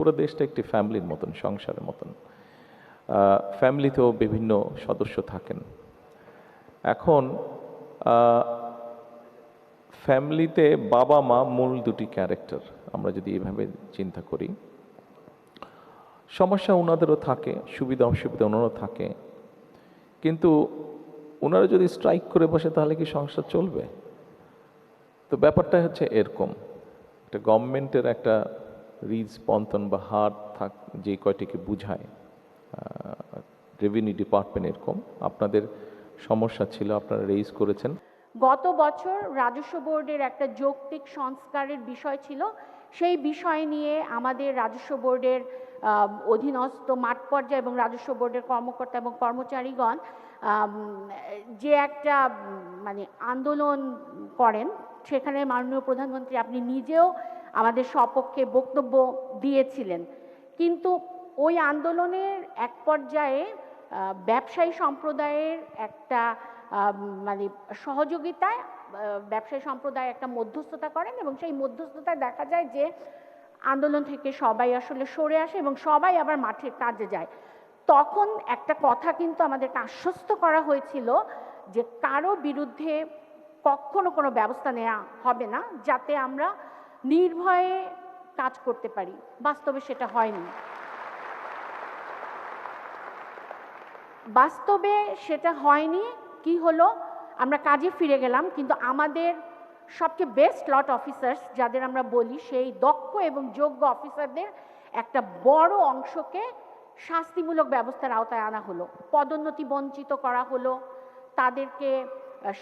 পুরো দেশটা একটি ফ্যামিলির মতন, সংসারের মতন। ফ্যামিলিতেও বিভিন্ন সদস্য থাকেন। এখন ফ্যামিলিতে বাবা মা মূল দুটি ক্যারেক্টার, আমরা যদি এইভাবে চিন্তা করি। সমস্যা ওনাদেরও থাকে, সুবিধা অসুবিধা ওনারও থাকে, কিন্তু ওনারা যদি স্ট্রাইক করে বসে তাহলে কি সংসার চলবে? তো ব্যাপারটা হচ্ছে এরকম, একটা গভর্নমেন্টের একটা রিজ পন্তন বা হার থাক, যে কয়টিকে বুঝায়। রেভিনিউ ডিপার্টমেন্ট এরকম আপনাদের সমস্যা ছিল, আপনারা রেইজ করেছেন। গত বছর রাজস্ব বোর্ডের একটা যৌক্তিক সংস্কারের বিষয় ছিল। সেই বিষয় নিয়ে আমাদের রাজস্ব বোর্ডের অধীনস্থ মাঠ পর্যায়ে এবং রাজস্ব বোর্ডের কর্মকর্তা এবং কর্মচারীগণ যে একটা মানে আন্দোলন করেন, সেখানে মাননীয় প্রধানমন্ত্রী আপনি নিজেও আমাদের সপক্ষে বক্তব্য দিয়েছিলেন। কিন্তু ওই আন্দোলনের এক পর্যায়ে ব্যবসায়ী সম্প্রদায়ের একটা মানে সহযোগিতায় ব্যবসায়ী সম্প্রদায় একটা মধ্যস্থতা করেন এবং সেই মধ্যস্থতায় দেখা যায় যে আন্দোলন থেকে সবাই আসলে সরে আসে এবং সবাই আবার মাঠের কাজে যায়। তখন একটা কথা কিন্তু আমাদেরকে আশ্বস্ত করা হয়েছিল যে কারো বিরুদ্ধে কখনো কোনো ব্যবস্থা নেওয়া হবে না, যাতে আমরা নির্ভয়ে কাজ করতে পারি। বাস্তবে সেটা হয়নি। বাস্তবে সেটা হয়নি। কি হলো, আমরা কাজে ফিরে গেলাম, কিন্তু আমাদের সবচেয়ে বেস্ট লট অফিসার্স যাদের আমরা বলি, সেই দক্ষ এবং যোগ্য অফিসারদের একটা বড় অংশকে শাস্তিমূলক ব্যবস্থার আওতায় আনা হলো। পদোন্নতি বঞ্চিত করা হলো, তাদেরকে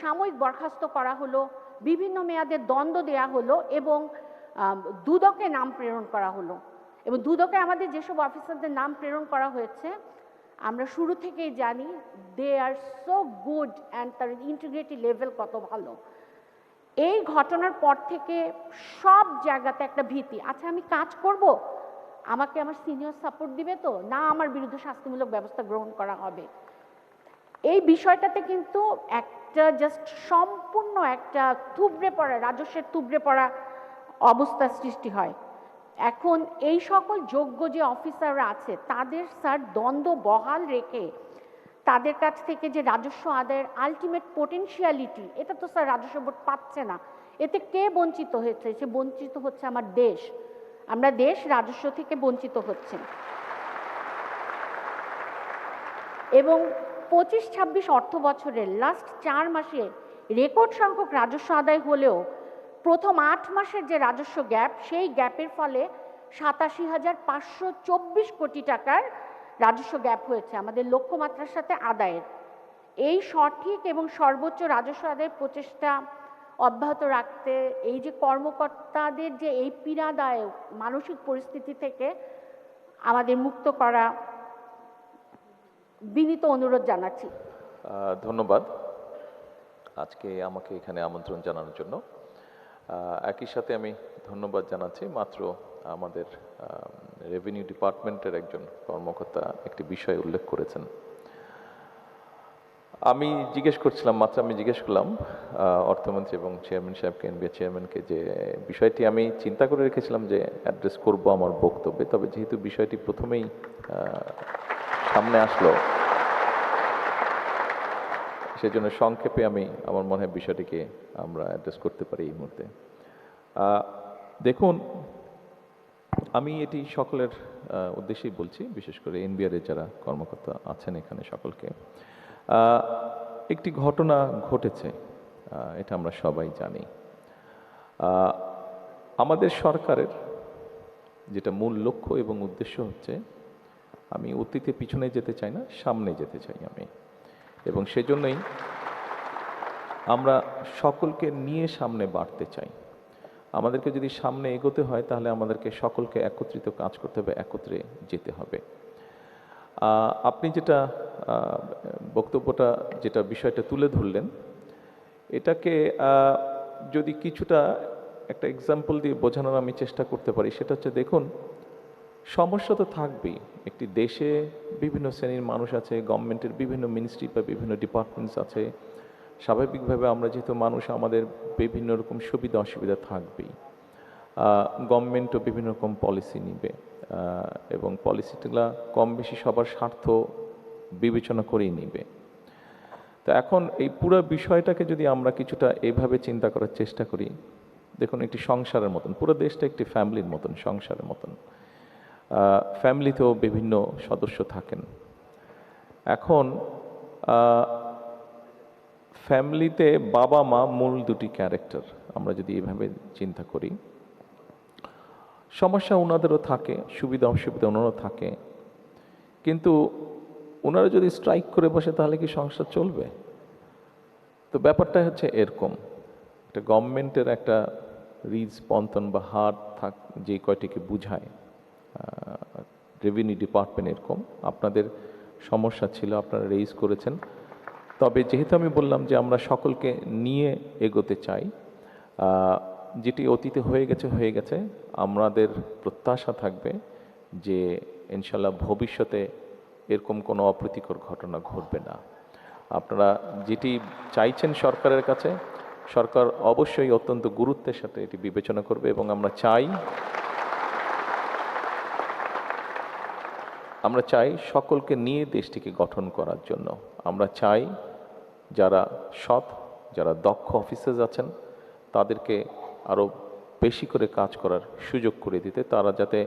সাময়িক বরখাস্ত করা হলো, বিভিন্ন মেয়াদে দণ্ড দেয়া হলো এবং দুদকে নাম প্রেরণ করা হলো। এবং দুদকে আমাদের যেসব অফিসারদের নাম প্রেরণ করা হয়েছে, আমরা শুরু থেকেই জানি দে আর সো গুড অ্যান্ড তার ইন্টিগ্রিটি লেভেল কত ভালো। এই ঘটনার পর থেকে সব জায়গাতে একটা ভীতি, আচ্ছা আমি কাজ করব, আমাকে আমার সিনিয়র সাপোর্ট দিবে তো, না আমার বিরুদ্ধে শাস্তিমূলক ব্যবস্থা গ্রহণ করা হবে। এই বিষয়টাতে কিন্তু একটা জাস্ট সম্পূর্ণ একটা থুবড়ে পড়া, রাজস্বের থুবড়ে পড়া অবস্থার সৃষ্টি হয়। এখন এই সকল যোগ্য যে অফিসাররা আছে তাদের স্যার দ্বন্দ্ব বহাল রেখে তাদের কাছ থেকে যে রাজস্ব আদায়ের আলটিমেট পোটেনশিয়ালিটি, এটা তো স্যার রাজস্ব বোর্ড পাচ্ছে না। এতে কে বঞ্চিত হয়েছে? সে বঞ্চিত হচ্ছে আমার দেশ। আমরা দেশ রাজস্ব থেকে বঞ্চিত হচ্ছে। এবং 25-26 অর্থ বছরের লাস্ট 4 মাসে রেকর্ড সংখ্যক রাজস্ব আদায় হলেও প্রথম 8 মাসের যে রাজস্ব গ্যাপ, সেই গ্যাপের ফলে 87,524 কোটি টাকার রাজস্ব গ্যাপ হয়েছে আমাদের লক্ষ্যমাত্রার সাথে আদায়ের। এই সঠিক এবং সর্বোচ্চ রাজস্ব আদায়ের প্রচেষ্টা অব্যাহত রাখতে এই যে কর্মকর্তাদের যে এই পীড়াদায়ক মানসিক পরিস্থিতি থেকে আমাদের মুক্ত করা, বিনীত অনুরোধ জানাচ্ছি। ধন্যবাদ আজকে আমাকে এখানে আমন্ত্রণ জানানোর জন্য। একই সাথে আমি ধন্যবাদ জানাচ্ছি, মাত্র আমাদের রেভিনিউ ডিপার্টমেন্টের একজন কর্মকর্তা একটি বিষয় উল্লেখ করেছেন। আমি জিজ্ঞেস করলাম অর্থমন্ত্রী এবং চেয়ারম্যান সাহেবকে, এনবিআর চেয়ারম্যানকে, যে বিষয়টি আমি চিন্তা করে রেখেছিলাম যে অ্যাড্রেস করব আমার বক্তব্যে, তবে যেহেতু বিষয়টি প্রথমেই সামনে আসলো, সেজন্য সংক্ষেপে আমার মনে হয় বিষয়টিকে আমরা অ্যাড্রেস করতে পারি এই মুহূর্তে। দেখুন, আমি এটি সকলের উদ্দেশ্যেই বলছি, বিশেষ করে এনবিআর এর যারা কর্মকর্তা আছেন এখানে সকলকে। একটি ঘটনা ঘটেছে, এটা আমরা সবাই জানি। আমাদের সরকারের যেটা মূল লক্ষ্য এবং উদ্দেশ্য হচ্ছে, আমি অতীতে পিছনে যেতে চাই না, সামনে যেতে চাই আমি, এবং সেজন্যই আমরা সকলকে নিয়ে সামনে বাড়তে চাই। আমাদেরকে যদি সামনে এগোতে হয় তাহলে আমাদেরকে সকলকে একত্রিত কাজ করতে হবে, একত্রে যেতে হবে। আপনি যেটা বক্তব্যটা যেটা বিষয়টা তুলে ধরলেন, এটাকে যদি কিছুটা একটা এক্সাম্পল দিয়ে বোঝানোর আমি চেষ্টা করতে পারি, সেটা হচ্ছে, দেখুন, সমস্যা তো থাকবেই। একটি দেশে বিভিন্ন শ্রেণীর মানুষ আছে, গভর্নমেন্টের বিভিন্ন মিনিস্ট্রি বা বিভিন্ন ডিপার্টমেন্টস আছে। স্বাভাবিকভাবে আমরা যেহেতু মানুষ, আমাদের বিভিন্ন রকম সুবিধা অসুবিধা থাকবেই। গভর্নমেন্টও বিভিন্ন রকম পলিসি নিবে, এবং পলিসিগুলা কম বেশি সবার স্বার্থ বিবেচনা করেই নিবে। তো এখন এই পুরো বিষয়টাকে যদি আমরা কিছুটা এইভাবে চিন্তা করার চেষ্টা করি, দেখুন একটি সংসারের মতন, পুরো দেশটা একটি ফ্যামিলির মতন, সংসারের মতন। ফ্যামিলিতেও বিভিন্ন সদস্য থাকেন। এখন ফ্যামিলিতে বাবা মা মূল দুটি ক্যারেক্টার, আমরা যদি এভাবে চিন্তা করি। সমস্যা ওনাদেরও থাকে, সুবিধা অসুবিধা ওনারও থাকে, কিন্তু ওনারা যদি স্ট্রাইক করে বসে তাহলে কি সংসার চলবে? তো ব্যাপারটা হচ্ছে এরকম, একটা গভর্নমেন্টের একটা রিজ পন্থন বা হার থাক, যে কয়টিকে বুঝায় রেভিনিউ ডিপার্টমেন্ট, এরকম আপনাদের সমস্যা ছিল, আপনারা রেইজ করেছেন। তবে যেহেতু আমি বললাম যে আমরা সকলকে নিয়ে এগোতে চাই, যেটি অতীতে হয়ে গেছে, আমাদের প্রত্যাশা থাকবে যে ইনশাল্লাহ ভবিষ্যতে এরকম কোনো অপ্রীতিকর ঘটনা ঘটবে না। আপনারা যেটি চাইছেন সরকারের কাছে, সরকার অবশ্যই অত্যন্ত গুরুত্বের সাথে এটি বিবেচনা করবে, এবং আমরা চাই সকলকে নিয়ে দেশটিকে গঠন করার জন্য। আমরা চাই যারা সৎ, যারা দক্ষ অফিসার্স আছেন, তাদেরকে আরও বেশি করে কাজ করার সুযোগ করে দিতে, তারা যাতে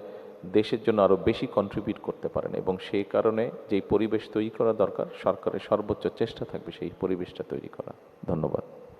দেশের জন্য আরও বেশি কন্ট্রিবিউট করতে পারেন, এবং সেই কারণে যেই পরিবেশ তৈরি করা দরকার, সরকারের সর্বোচ্চ চেষ্টা থাকবে সেই পরিবেশটা তৈরি করা। ধন্যবাদ।